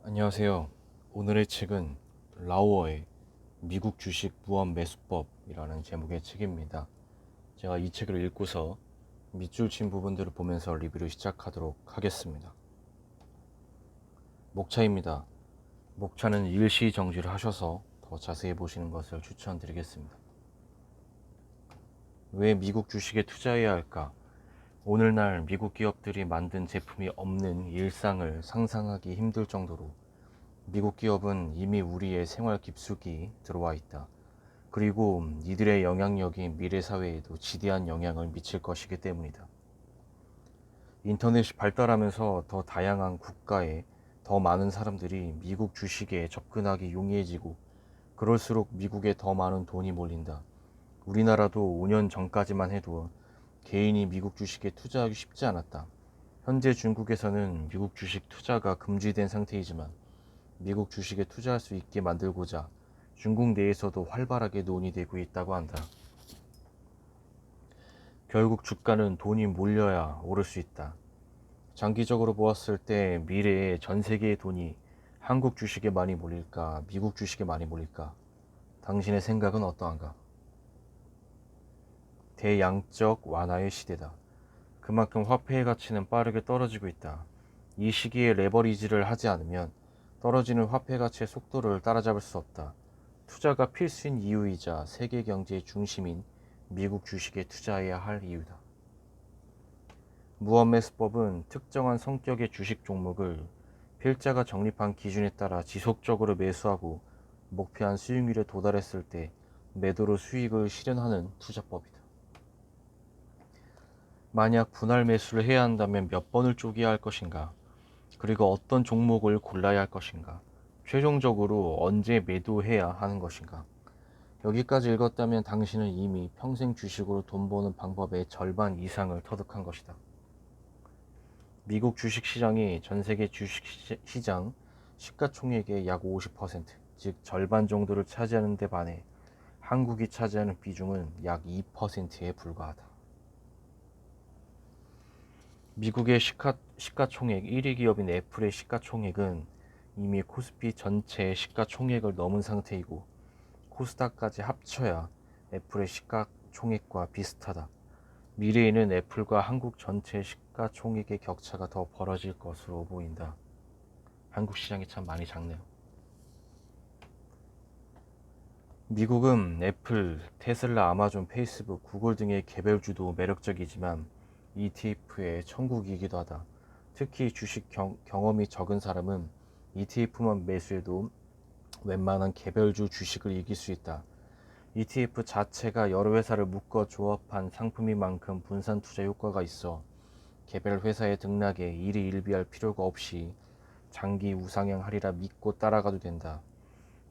안녕하세요. 오늘의 책은 라우어의 미국 주식 무한 매수법이라는 제목의 책입니다. 제가 이 책을 읽고서 밑줄 친 부분들을 보면서 리뷰를 시작하도록 하겠습니다. 목차입니다. 목차는 일시 정지를 하셔서 더 자세히 보시는 것을 추천드리겠습니다. 왜 미국 주식에 투자해야 할까? 오늘날 미국 기업들이 만든 제품이 없는 일상을 상상하기 힘들 정도로 미국 기업은 이미 우리의 생활 깊숙이 들어와 있다. 그리고 이들의 영향력이 미래 사회에도 지대한 영향을 미칠 것이기 때문이다. 인터넷이 발달하면서 더 다양한 국가에 더 많은 사람들이 미국 주식에 접근하기 용이해지고 그럴수록 미국에 더 많은 돈이 몰린다. 우리나라도 5년 전까지만 해도 개인이 미국 주식에 투자하기 쉽지 않았다. 현재 중국에서는 미국 주식 투자가 금지된 상태이지만 미국 주식에 투자할 수 있게 만들고자 중국 내에서도 활발하게 논의되고 있다고 한다. 결국 주가는 돈이 몰려야 오를 수 있다. 장기적으로 보았을 때 미래에 전 세계의 돈이 한국 주식에 많이 몰릴까, 미국 주식에 많이 몰릴까? 당신의 생각은 어떠한가? 대양적 완화의 시대다. 그만큼 화폐의 가치는 빠르게 떨어지고 있다. 이 시기에 레버리지를 하지 않으면 떨어지는 화폐 가치의 속도를 따라잡을 수 없다. 투자가 필수인 이유이자 세계 경제의 중심인 미국 주식에 투자해야 할 이유다. 무한매수법은 특정한 성격의 주식 종목을 필자가 적립한 기준에 따라 지속적으로 매수하고 목표한 수익률에 도달했을 때 매도로 수익을 실현하는 투자법이다. 만약 분할 매수를 해야 한다면 몇 번을 쪼개야 할 것인가? 그리고 어떤 종목을 골라야 할 것인가? 최종적으로 언제 매도해야 하는 것인가? 여기까지 읽었다면 당신은 이미 평생 주식으로 돈 버는 방법의 절반 이상을 터득한 것이다. 미국 주식시장이 전 세계 주식시장 시가총액의 약 50%, 즉 절반 정도를 차지하는 데 반해 한국이 차지하는 비중은 약 2%에 불과하다. 미국의 시가총액 1위 기업인 애플의 시가총액은 이미 코스피 전체 시가총액을 넘은 상태이고 코스닥까지 합쳐야 애플의 시가총액과 비슷하다. 미래에는 애플과 한국 전체 시가총액의 격차가 더 벌어질 것으로 보인다. 한국 시장이 참 많이 작네요. 미국은 애플, 테슬라, 아마존, 페이스북, 구글 등의 개별주도 매력적이지만 ETF의 천국이기도 하다. 특히 주식 경험이 적은 사람은 ETF만 매수해도 웬만한 개별주 주식을 이길 수 있다. ETF 자체가 여러 회사를 묶어 조합한 상품인 만큼 분산 투자 효과가 있어 개별 회사의 등락에 일희일비할 필요가 없이 장기 우상향하리라 믿고 따라가도 된다.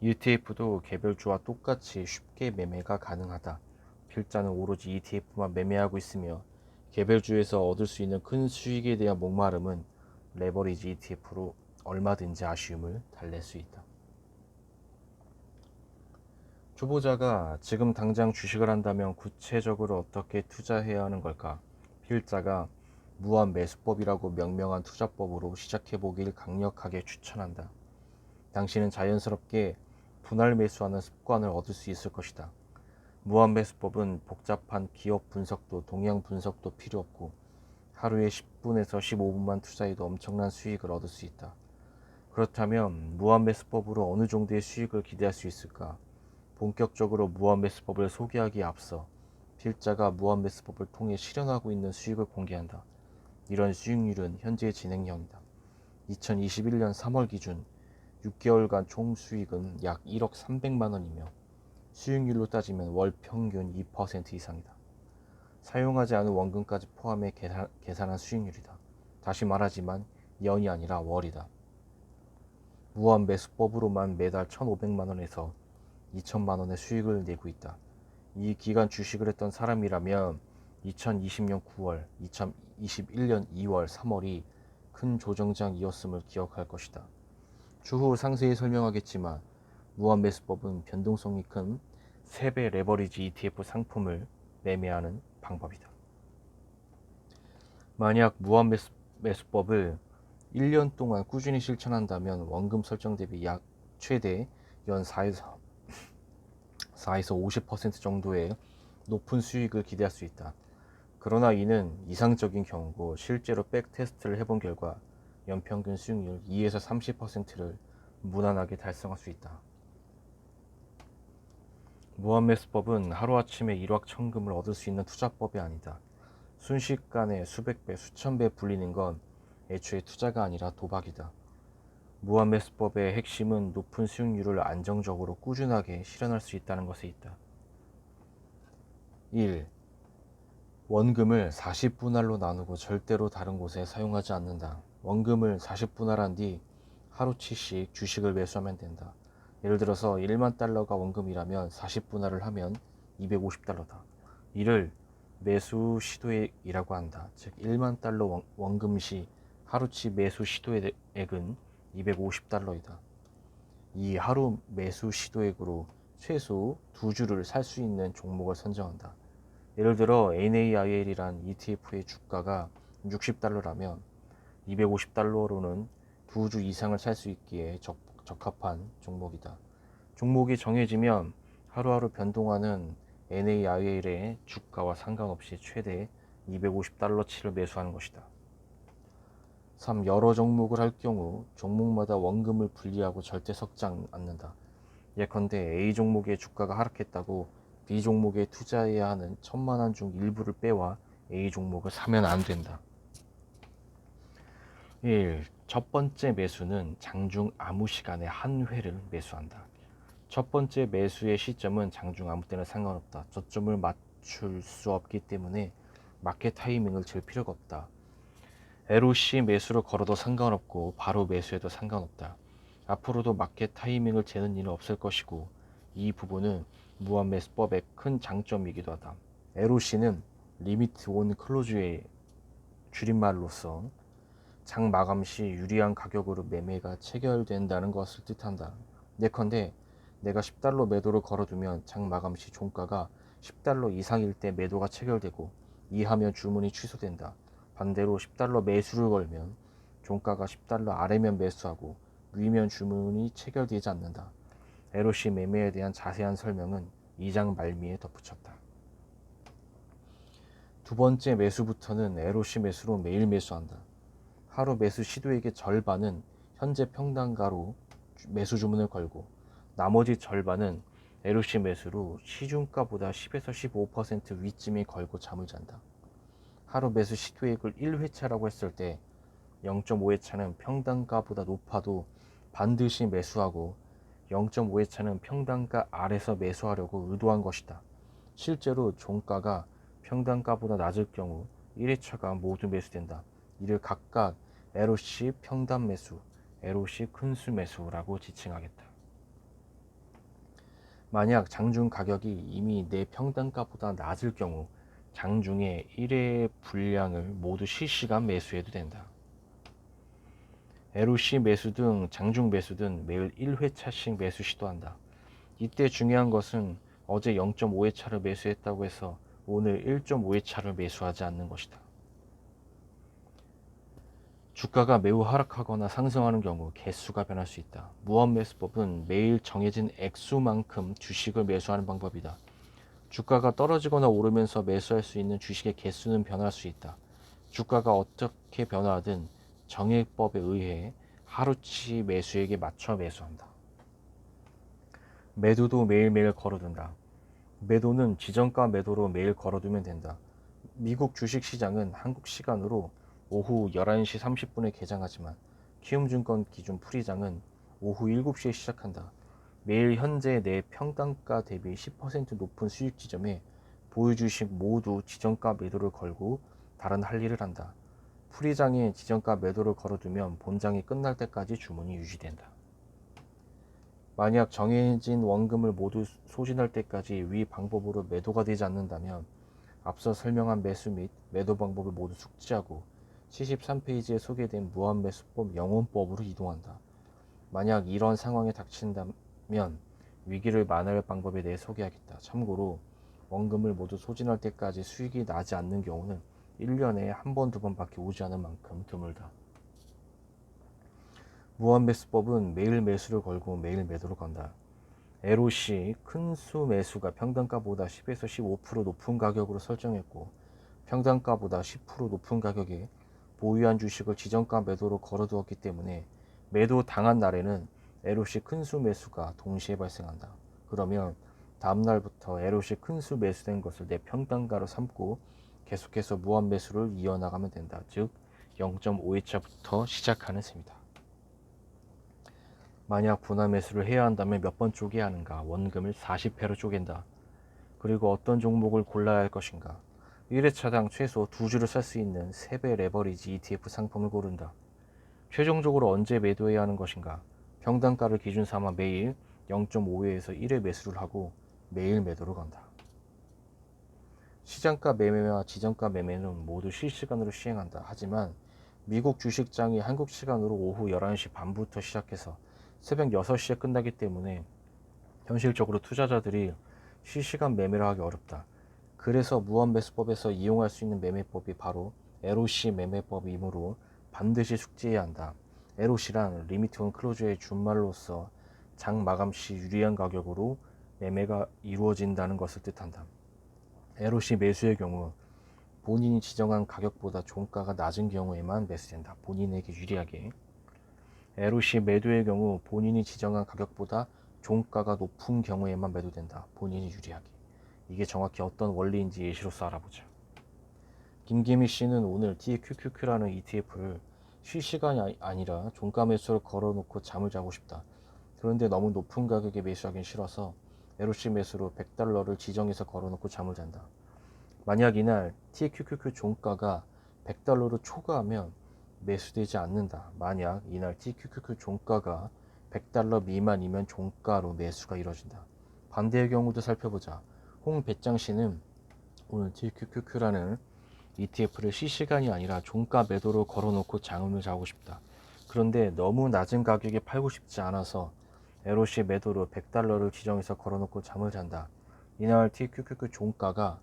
ETF도 개별주와 똑같이 쉽게 매매가 가능하다. 필자는 오로지 ETF만 매매하고 있으며 개별주에서 얻을 수 있는 큰 수익에 대한 목마름은 레버리지 ETF로 얼마든지 아쉬움을 달랠 수 있다. 초보자가 지금 당장 주식을 한다면 구체적으로 어떻게 투자해야 하는 걸까? 필자가 무한 매수법이라고 명명한 투자법으로 시작해보길 강력하게 추천한다. 당신은 자연스럽게 분할 매수하는 습관을 얻을 수 있을 것이다. 무한 매수법은 복잡한 기업 분석도 동향 분석도 필요 없고 하루에 10분에서 15분만 투자해도 엄청난 수익을 얻을 수 있다. 그렇다면 무한 매수법으로 어느 정도의 수익을 기대할 수 있을까? 본격적으로 무한매수법을 소개하기에 앞서 필자가 무한매수법을 통해 실현하고 있는 수익을 공개한다. 이런 수익률은 현재 진행형이다. 2021년 3월 기준 6개월간 총 수익은 약 1억 300만 원이며 수익률로 따지면 월 평균 2% 이상이다. 사용하지 않은 원금까지 포함해 계산한 수익률이다. 다시 말하지만 연이 아니라 월이다. 무한매수법으로만 매달 1,500만 원에서 2천만 원의 수익을 내고 있다. 이 기간 주식을 했던 사람이라면 2020년 9월, 2021년 2월, 3월이 큰 조정장이었음을 기억할 것이다. 추후 상세히 설명하겠지만 무한매수법은 변동성이 큰 3배 레버리지 ETF 상품을 매매하는 방법이다. 만약 무한매수법을 1년 동안 꾸준히 실천한다면 원금 설정 대비 약 최대 연 4에서 50% 정도의 높은 수익을 기대할 수 있다. 그러나 이는 이상적인 경우고 실제로 백테스트를 해본 결과 연평균 수익률 2에서 30%를 무난하게 달성할 수 있다. 무한매수법은 하루아침에 일확천금을 얻을 수 있는 투자법이 아니다. 순식간에 수백 배, 수천 배 불리는 건 애초에 투자가 아니라 도박이다. 무한매수법의 핵심은 높은 수익률을 안정적으로 꾸준하게 실현할 수 있다는 것에 있다. 1. 원금을 40분할로 나누고 절대로 다른 곳에 사용하지 않는다. 원금을 40분할한 뒤 하루치씩 주식을 매수하면 된다. 예를 들어서 1만 달러가 원금이라면 40분할을 하면 250달러다. 이를 매수 시도액이라고 한다. 즉 1만 달러 원금 시 하루치 매수 시도액은 250달러이다. 이 하루 매수 시도액으로 최소 2주를 살 수 있는 종목을 선정한다. 예를 들어 NAIL이란 ETF의 주가가 60달러라면 250달러로는 2주 이상을 살 수 있기에 적합한 종목이다. 종목이 정해지면 하루하루 변동하는 NAIL의 주가와 상관없이 최대 250달러치를 매수하는 것이다. 3. 여러 종목을 할 경우 종목마다 원금을 분리하고 절대 섞지 않는다. 예컨대 A 종목의 주가가 하락했다고 B 종목에 투자해야 하는 1,000만원 중 일부를 빼와 A 종목을 사면 안 된다. 1. 첫 번째 매수는 장중 아무 시간에 한 회를 매수한다. 첫 번째 매수의 시점은 장중 아무 때나 상관없다. 저점을 맞출 수 없기 때문에 마켓 타이밍을 잴 필요가 없다. LOC 매수를 걸어도 상관없고 바로 매수해도 상관없다. 앞으로도 마켓 타이밍을 재는 일은 없을 것이고 이 부분은 무한매수법의 큰 장점이기도 하다. LOC는 리미트 온 클로즈의 줄임말로서 장 마감 시 유리한 가격으로 매매가 체결된다는 것을 뜻한다. 예컨대 내가 10달러 매도를 걸어두면 장 마감 시 종가가 10달러 이상일 때 매도가 체결되고 이하면 주문이 취소된다. 반대로 10달러 매수를 걸면 종가가 10달러 아래면 매수하고 위면 주문이 체결되지 않는다. LOC 매매에 대한 자세한 설명은 2장 말미에 덧붙였다. 두 번째 매수부터는 LOC 매수로 매일 매수한다. 하루 매수 시도액의 절반은 현재 평단가로 매수 주문을 걸고 나머지 절반은 LOC 매수로 시중가보다 10에서 15% 위쯤에 걸고 잠을 잔다. 하루 매수 시도액을 1회차라고 했을 때 0.5회차는 평단가보다 높아도 반드시 매수하고 0.5회차는 평단가 아래서 매수하려고 의도한 것이다. 실제로 종가가 평단가보다 낮을 경우 1회차가 모두 매수된다. 이를 각각 LOC 평단 매수, LOC 큰수 매수라고 지칭하겠다. 만약 장중 가격이 이미 내 평단가보다 낮을 경우 장중에 1회 분량을 모두 실시간 매수해도 된다. LOC 매수든 장중 매수든 매일 1회차씩 매수 시도한다. 이때 중요한 것은 어제 0.5회차를 매수했다고 해서 오늘 1.5회차를 매수하지 않는 것이다. 주가가 매우 하락하거나 상승하는 경우 개수가 변할 수 있다. 무한매수법은 매일 정해진 액수만큼 주식을 매수하는 방법이다. 주가가 떨어지거나 오르면서 매수할 수 있는 주식의 개수는 변할 수 있다. 주가가 어떻게 변화하든 정액법에 의해 하루치 매수액에 맞춰 매수한다. 매도도 매일매일 걸어둔다. 매도는 지정가 매도로 매일 걸어두면 된다. 미국 주식시장은 한국 시간으로 오후 11시 30분에 개장하지만 키움증권 기준 풀이장은 오후 7시에 시작한다. 매일 현재 내 평단가 대비 10% 높은 수익 지점에 보유주식 모두 지정가 매도를 걸고 다른 할 일을 한다. 풀이장에 지정가 매도를 걸어두면 본장이 끝날 때까지 주문이 유지된다. 만약 정해진 원금을 모두 소진할 때까지 위 방법으로 매도가 되지 않는다면 앞서 설명한 매수 및 매도 방법을 모두 숙지하고 73페이지에 소개된 무한매수법 영원법으로 이동한다. 만약 이런 상황에 닥친다면 위기를 만회할 방법에 대해 소개하겠다. 참고로 원금을 모두 소진할 때까지 수익이 나지 않는 경우는 1년에 한 번, 두 번밖에 오지 않을 만큼 드물다. 무한매수법은 매일 매수를 걸고 매일 매도를 건다. LOC 큰 수 매수가 평단가보다 10에서 15% 높은 가격으로 설정했고 평단가보다 10% 높은 가격에 보유한 주식을 지정가 매도로 걸어두었기 때문에 매도 당한 날에는 LOC 큰 수 매수가 동시에 발생한다. 그러면 다음 날부터 LOC 큰 수 매수된 것을 내 평단가로 삼고 계속해서 무한 매수를 이어나가면 된다. 즉 0.5회차부터 시작하는 셈이다. 만약 분할 매수를 해야 한다면 몇 번 쪼개야 하는가? 원금을 40회로 쪼갠다. 그리고 어떤 종목을 골라야 할 것인가? 1회차당 최소 2주를 살 수 있는 3배 레버리지 ETF 상품을 고른다. 최종적으로 언제 매도해야 하는 것인가? 평단가를 기준 삼아 매일 0.5회에서 1회 매수를 하고 매일 매도를 건다. 시장가 매매와 지정가 매매는 모두 실시간으로 시행한다. 하지만 미국 주식장이 한국 시간으로 오후 11시 반부터 시작해서 새벽 6시에 끝나기 때문에 현실적으로 투자자들이 실시간 매매를 하기 어렵다. 그래서 무한매수법에서 이용할 수 있는 매매법이 바로 LOC 매매법이므로 반드시 숙지해야 한다. LOC란 리미트 온 클로즈의 준말로서 장 마감 시 유리한 가격으로 매매가 이루어진다는 것을 뜻한다. LOC 매수의 경우 본인이 지정한 가격보다 종가가 낮은 경우에만 매수된다. 본인에게 유리하게. LOC 매도의 경우 본인이 지정한 가격보다 종가가 높은 경우에만 매도된다. 본인이 유리하게. 이게 정확히 어떤 원리인지 예시로서 알아보자. 김기미 씨는 오늘 TQQQ라는 ETF를 실시간이 아니라 종가 매수를 걸어놓고 잠을 자고 싶다. 그런데 너무 높은 가격에 매수하긴 싫어서 LOC 매수로 $100를 지정해서 걸어놓고 잠을 잔다. 만약 이날 TQQQ 종가가 $100를 초과하면 매수되지 않는다. 만약 이날 TQQQ 종가가 $100 미만이면 종가로 매수가 이루어진다. 반대의 경우도 살펴보자. 홍배짱 씨는 오늘 TQQQ라는 ETF를 실시간이 아니라 종가 매도로 걸어놓고 잠을 자고 싶다. 그런데 너무 낮은 가격에 팔고 싶지 않아서 LOC 매도로 $100를 지정해서 걸어놓고 잠을 잔다. 이날 TQQQ 종가가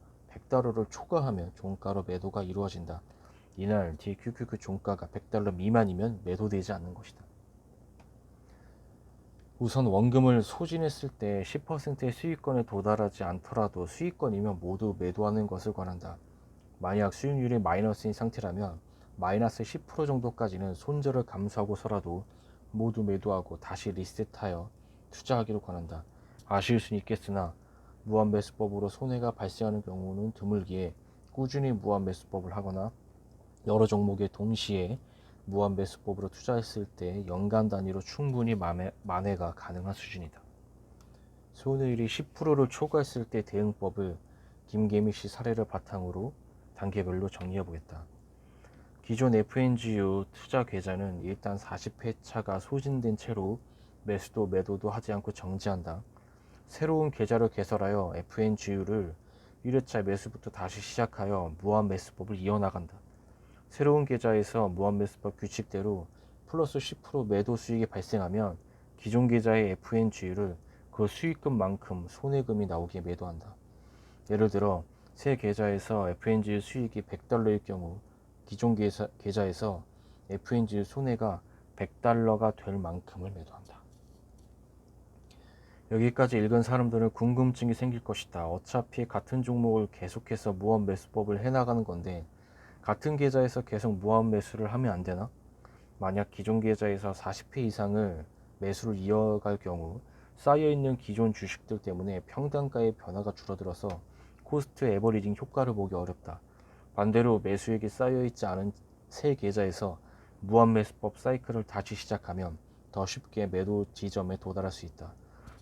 $100를 초과하면 종가로 매도가 이루어진다. 이날 TQQQ 종가가 $100 미만이면 매도되지 않는 것이다. 우선 원금을 소진했을 때 10%의 수익권에 도달하지 않더라도 수익권이면 모두 매도하는 것을 권한다. 만약 수익률이 마이너스인 상태라면 마이너스 10% 정도까지는 손절을 감수하고서라도 모두 매도하고 다시 리셋하여 투자하기를 권한다. 아쉬울 수는 있겠으나 무한매수법으로 손해가 발생하는 경우는 드물기에 꾸준히 무한매수법을 하거나 여러 종목에 동시에 무한매수법으로 투자했을 때 연간 단위로 충분히 만회가 가능한 수준이다. 손해율이 10%를 초과했을 때 대응법을 김계미 씨 사례를 바탕으로 단계별로 정리해 보겠다. 기존 FNGU 투자 계좌는 일단 40회차가 소진된 채로 매수도 매도도 하지 않고 정지한다. 새로운 계좌를 개설하여 FNGU를 1회차 매수부터 다시 시작하여 무한매수법을 이어나간다. 새로운 계좌에서 무한매수법 규칙대로 플러스 10% 매도 수익이 발생하면 기존 계좌의 FNGU를 그 수익금만큼 손해금이 나오게 매도한다. 예를 들어 새 계좌에서 FNGU 수익이 $100일 경우 기존 계좌에서 FNGU 손해가 $100가 될 만큼을 매도한다. 여기까지 읽은 사람들은 궁금증이 생길 것이다. 어차피 같은 종목을 계속해서 무한 매수법을 해나가는 건데 같은 계좌에서 계속 무한 매수를 하면 안 되나? 만약 기존 계좌에서 40회 이상을 매수를 이어갈 경우 쌓여있는 기존 주식들 때문에 평단가의 변화가 줄어들어서 코스트 에버리징 효과를 보기 어렵다. 반대로 매수액이 쌓여있지 않은 새 계좌에서 무한매수법 사이클을 다시 시작하면 더 쉽게 매도 지점에 도달할 수 있다.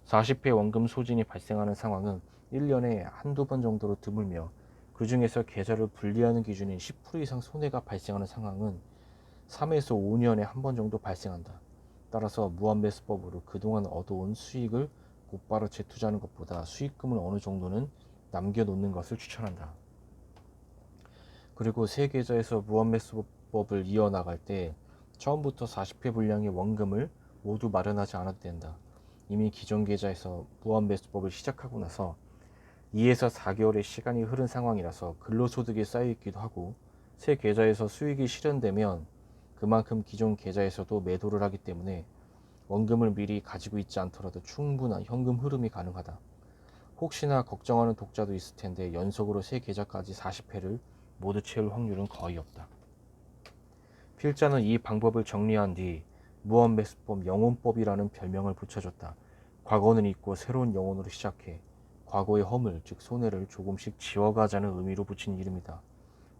40회 원금 소진이 발생하는 상황은 1년에 한두 번 정도로 드물며 그 중에서 계좌를 분리하는 기준인 10% 이상 손해가 발생하는 상황은 3에서 5년에 한 번 정도 발생한다. 따라서 무한매수법으로 그동안 얻어온 수익을 곧바로 재투자하는 것보다 수익금을 어느 정도는 남겨놓는 것을 추천한다. 그리고 새 계좌에서 무한매수법을 이어나갈 때 처음부터 40회 분량의 원금을 모두 마련하지 않아도 된다. 이미 기존 계좌에서 무한매수법을 시작하고 나서 2에서 4개월의 시간이 흐른 상황이라서 근로소득이 쌓여있기도 하고 새 계좌에서 수익이 실현되면 그만큼 기존 계좌에서도 매도를 하기 때문에 원금을 미리 가지고 있지 않더라도 충분한 현금 흐름이 가능하다. 혹시나 걱정하는 독자도 있을 텐데 연속으로 세 계좌까지 40회를 모두 채울 확률은 거의 없다. 필자는 이 방법을 정리한 뒤 무한매수법 영혼법이라는 별명을 붙여줬다. 과거는 잊고 새로운 영혼으로 시작해 과거의 허물, 즉 손해를 조금씩 지워가자는 의미로 붙인 이름이다.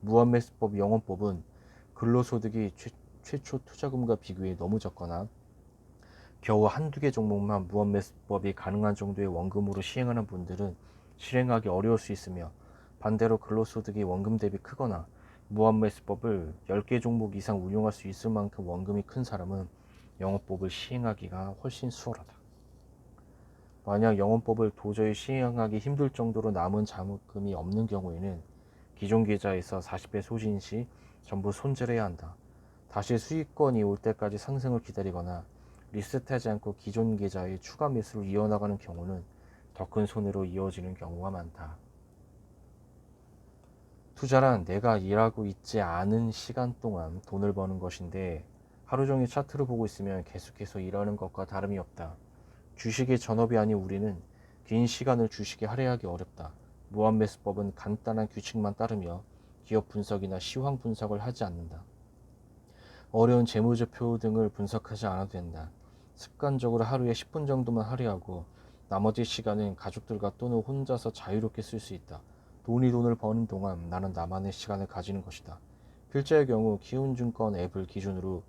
무한매수법 영혼법은 근로소득이 최초 투자금과 비교해 너무 적거나 겨우 한두 개 종목만 무한매수법이 가능한 정도의 원금으로 시행하는 분들은 실행하기 어려울 수 있으며, 반대로 근로소득이 원금 대비 크거나 무한매수법을 10개 종목 이상 운용할 수 있을 만큼 원금이 큰 사람은 영업법을 시행하기가 훨씬 수월하다. 만약 영업법을 도저히 시행하기 힘들 정도로 남은 자금이 없는 경우에는 기존 계좌에서 40배 소진 시 전부 손절해야 한다. 다시 수익권이 올 때까지 상승을 기다리거나 리셋하지 않고 기존 계좌에 추가 매수를 이어나가는 경우는 더 큰 손해로 이어지는 경우가 많다. 투자란 내가 일하고 있지 않은 시간 동안 돈을 버는 것인데, 하루 종일 차트를 보고 있으면 계속해서 일하는 것과 다름이 없다. 주식의 전업이 아닌 우리는 긴 시간을 주식에 할애하기 어렵다. 무한매수법은 간단한 규칙만 따르며 기업 분석이나 시황 분석을 하지 않는다. 어려운 재무제표 등을 분석하지 않아도 된다. 습관적으로 하루에 10분 정도만 할애하고 나머지 시간은 가족들과 또는 혼자서 자유롭게 쓸 수 있다. 돈을 버는 동안 나는 나만의 시간을 가지는 것이다. 필자의 경우 키움증권 앱을 기준으로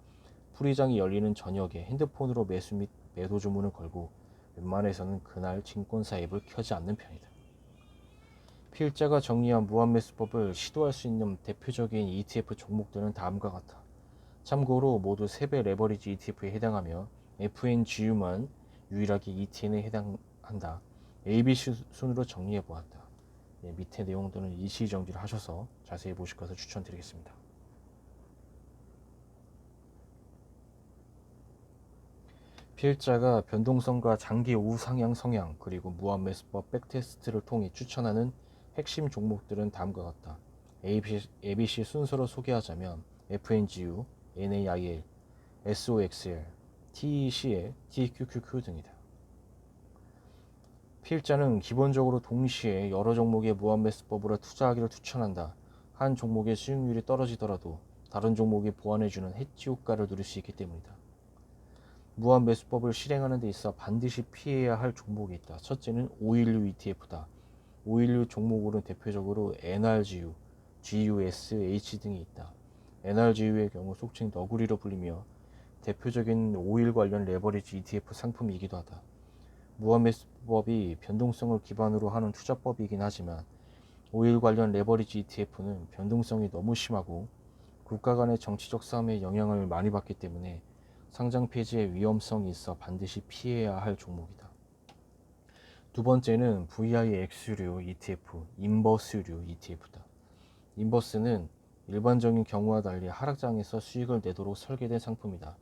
풀이장이 열리는 저녁에 핸드폰으로 매수 및 매도 주문을 걸고 웬만해서는 그날 증권사 앱을 켜지 않는 편이다. 필자가 정리한 무한매수법을 시도할 수 있는 대표적인 ETF 종목들은 다음과 같다. 참고로 모두 3배 레버리지 ETF에 해당하며 FNGU만 유일하게 ETN에 해당한다. ABC 순으로 정리해 보았다. 밑에 내용들은 일시정지를 하셔서 자세히 보실 것을 추천드리겠습니다. 필자가 변동성과 장기 우상향 성향 그리고 무한매수법 백테스트를 통해 추천하는 핵심 종목들은 다음과 같다. ABC 순서로 소개하자면 FNGU, NAIL, SOXL, TECL, TQQQ 등이다. 필자는 기본적으로 동시에 여러 종목의 무한매수법으로 투자하기를 추천한다. 한 종목의 수익률이 떨어지더라도 다른 종목이 보완해주는 해지 효과를 누릴 수 있기 때문이다. 무한매수법을 실행하는 데 있어 반드시 피해야 할 종목이 있다. 첫째는 516 ETF다. 516 종목으로는 대표적으로 NRGU, GUSH 등이 있다. NRGU의 경우 속칭 너구리로 불리며 대표적인 오일 관련 레버리지 ETF 상품이기도 하다. 무한매수법이 변동성을 기반으로 하는 투자법이긴 하지만 오일 관련 레버리지 ETF는 변동성이 너무 심하고 국가 간의 정치적 싸움에 영향을 많이 받기 때문에 상장 폐지의 위험성이 있어 반드시 피해야 할 종목이다. 두 번째는 VIX류 ETF, 인버스류 ETF다. 인버스는 일반적인 경우와 달리 하락장에서 수익을 내도록 설계된 상품이다.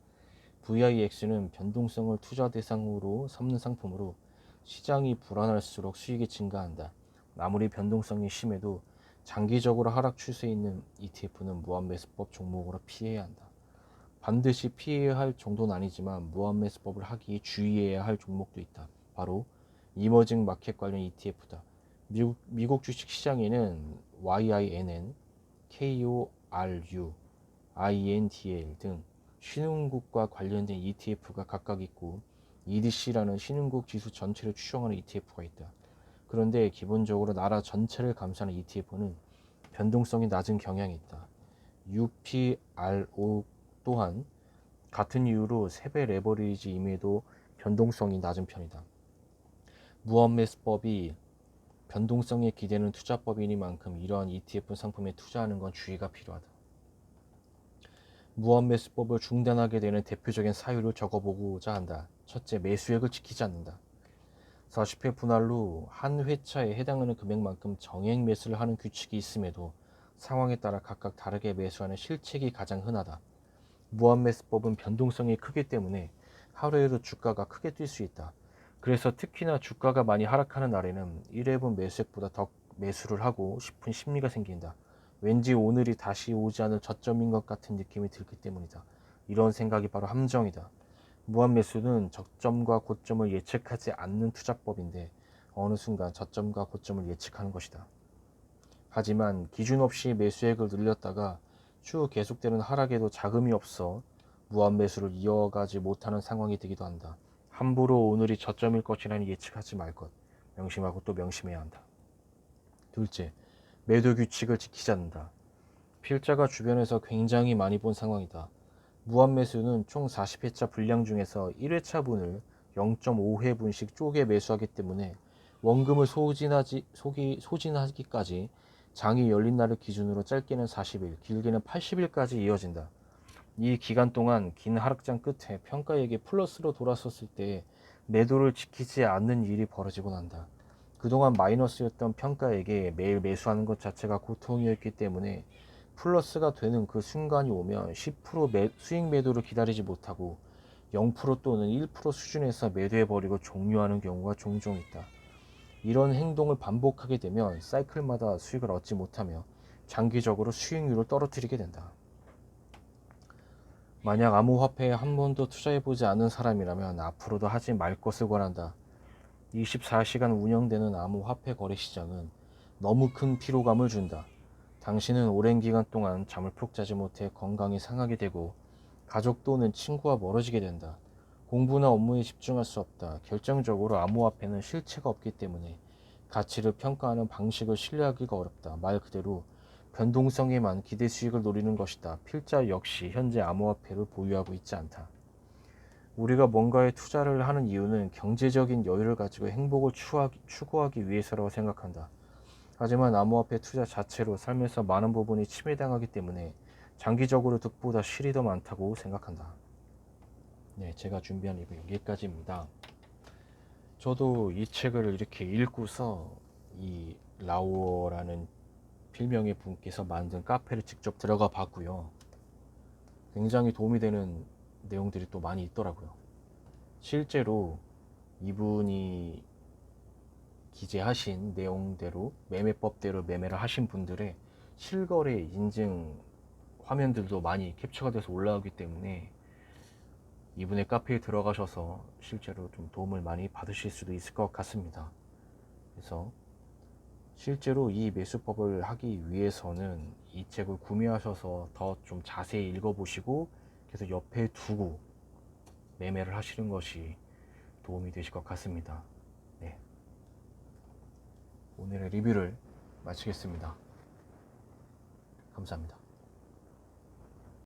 VIX는 변동성을 투자 대상으로 삼는 상품으로 시장이 불안할수록 수익이 증가한다. 아무리 변동성이 심해도 장기적으로 하락 추세에 있는 ETF는 무한매수법 종목으로 피해야 한다. 반드시 피해야 할 정도는 아니지만 무한매수법을 하기 주의해야 할 종목도 있다. 바로 이머징 마켓 관련 ETF다. 미국 주식 시장에는 YINN, KORU, INDL 등 신흥국과 관련된 ETF가 각각 있고 EDC라는 신흥국 지수 전체를 추정하는 ETF가 있다. 그런데 기본적으로 나라 전체를 감싸는 ETF는 변동성이 낮은 경향이 있다. UPRO 또한 같은 이유로 3배 레버리지임에도 변동성이 낮은 편이다. 무한매수법이 변동성에 기대는 투자법이니만큼 이러한 ETF 상품에 투자하는 건 주의가 필요하다. 무한매수법을 중단하게 되는 대표적인 사유를 적어보고자 한다. 첫째, 매수액을 지키지 않는다. 40회 분할 후 한 회차에 해당하는 금액만큼 정액 매수를 하는 규칙이 있음에도 상황에 따라 각각 다르게 매수하는 실책이 가장 흔하다. 무한매수법은 변동성이 크기 때문에 하루에도 주가가 크게 뛸 수 있다. 그래서 특히나 주가가 많이 하락하는 날에는 1회분 매수액보다 더 매수를 하고 싶은 심리가 생긴다. 왠지 오늘이 다시 오지 않을 저점인 것 같은 느낌이 들기 때문이다. 이런 생각이 바로 함정이다. 무한 매수는 저점과 고점을 예측하지 않는 투자법인데 어느 순간 저점과 고점을 예측하는 것이다. 하지만 기준 없이 매수액을 늘렸다가 추후 계속되는 하락에도 자금이 없어 무한 매수를 이어가지 못하는 상황이 되기도 한다. 함부로 오늘이 저점일 것이라니 예측하지 말 것. 명심하고 또 명심해야 한다. 둘째, 매도 규칙을 지키지 않는다. 필자가 주변에서 굉장히 많이 본 상황이다. 무한 매수는 총 40회차 분량 중에서 1회차 분을 0.5회분씩 쪼개 매수하기 때문에 원금을 소진하기까지 장이 열린 날을 기준으로 짧게는 40일, 길게는 80일까지 이어진다. 이 기간 동안 긴 하락장 끝에 평가액이 플러스로 돌아섰을 때 매도를 지키지 않는 일이 벌어지곤 한다. 그동안 마이너스였던 평가액에 매일 매수하는 것 자체가 고통이었기 때문에 플러스가 되는 그 순간이 오면 10% 수익 매도를 기다리지 못하고 0% 또는 1% 수준에서 매도해버리고 종료하는 경우가 종종 있다. 이런 행동을 반복하게 되면 사이클마다 수익을 얻지 못하며 장기적으로 수익률을 떨어뜨리게 된다. 만약 암호화폐에 한 번도 투자해보지 않은 사람이라면 앞으로도 하지 말 것을 권한다. 24시간 운영되는 암호화폐 거래 시장은 너무 큰 피로감을 준다. 당신은 오랜 기간 동안 잠을 푹 자지 못해 건강이 상하게 되고 가족 또는 친구와 멀어지게 된다. 공부나 업무에 집중할 수 없다. 결정적으로 암호화폐는 실체가 없기 때문에 가치를 평가하는 방식을 신뢰하기가 어렵다. 말 그대로 변동성에만 기대 수익을 노리는 것이다. 필자 역시 현재 암호화폐를 보유하고 있지 않다. 우리가 뭔가에 투자를 하는 이유는 경제적인 여유를 가지고 행복을 추구하기 위해서라고 생각한다. 하지만 암호화폐 투자 자체로 삶에서 많은 부분이 침해당하기 때문에 장기적으로 득보다 실이 더 많다고 생각한다. 네, 제가 준비한 리뷰 여기까지입니다. 저도 이 책을 이렇게 읽고서 이 라오어라는 필명의 분께서 만든 카페를 직접 들어가 봤고요. 굉장히 도움이 되는 내용들이 또 많이 있더라고요. 실제로 이분이 기재하신 내용대로 매매법대로 매매를 하신 분들의 실거래 인증 화면들도 많이 캡처가 돼서 올라오기 때문에 이분의 카페에 들어가셔서 실제로 좀 도움을 많이 받으실 수도 있을 것 같습니다. 그래서 실제로 이 매수법을 하기 위해서는 이 책을 구매하셔서 더 좀 자세히 읽어보시고 계속 옆에 두고 매매를 하시는 것이 도움이 되실 것 같습니다. 네. 오늘의 리뷰를 마치겠습니다. 감사합니다.